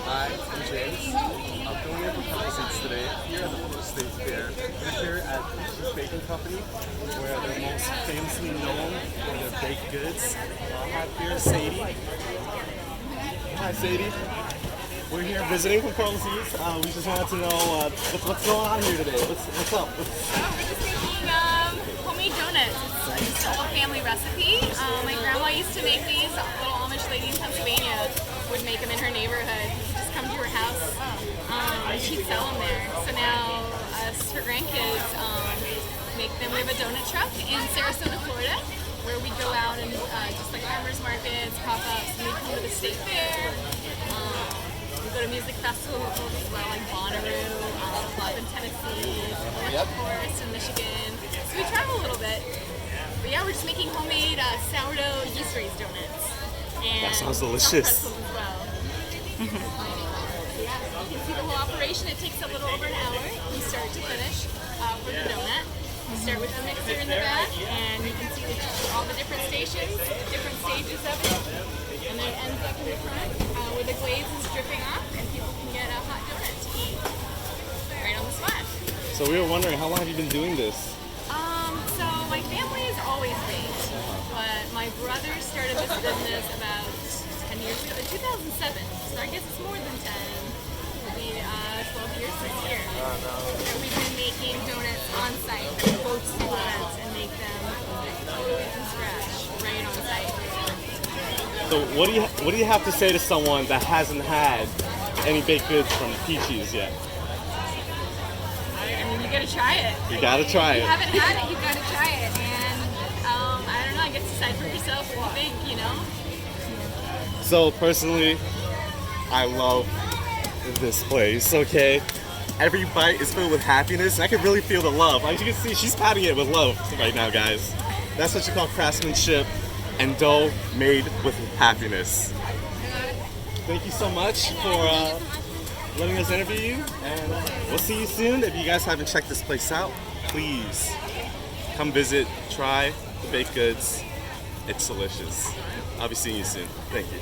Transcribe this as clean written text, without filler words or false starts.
Hi, I'm James. I'm filming in for Concerts today here at the Florida State Fair. We're here at Peachey's Baking Company, where they're most famously known for their baked goods. I have here Sadie. Hi, Sadie. We're here visiting from Carlos's. We just wanted to know what's going on here today. What's up? We're just making homemade donuts. It's a whole family recipe. My grandma used to make these. A little Amish lady in Pennsylvania would make them in her neighborhood. You'd just come to her house and she'd sell them there. So now us, her grandkids, make them. We have a donut truck in Sarasota, Florida, where we go out and just like farmers markets, pop-ups, and we come to the state fair. We go to music festivals as well, like Bonnaroo, Love in Tennessee, of course, in Michigan. So we travel a little bit. But yeah, we're just making homemade sourdough yeast-raised donuts. And That sounds delicious. Pretzels as well. Yeah, you can see the whole operation. It takes a little over an hour from start to finish for the donut. We start with a mixer in the back, and you can see all the different stations, the different stages of it. And then it ends up in the front where the glaze is dripping off, and people can get a hot donut to eat right on the spot. So we were wondering, how long have you been doing this? So my family has always baked, but my brother started this business about 10 years ago, in 2007. So I guess it's more than 10. It'll be 12 years this year. And we've been making donuts on site. We roast the donuts and make them totally from scratch, right on site. So what do you have to say to someone that hasn't had any baked goods from Peachey's yet? I mean, you gotta try it. You gotta try If it. you haven't had it, you gotta try it. And I don't know, I guess decide for yourself what you think, you know? So personally, I love this place, okay? Every bite is filled with happiness, and I can really feel the love. As you can see, she's patting it with love right now, guys. That's what you call craftsmanship and dough made with happiness. Thank you so much for letting us interview you, and we'll see you soon. If you guys haven't checked this place out, please come visit, try the baked goods. It's delicious. I'll be seeing you soon. Thank you.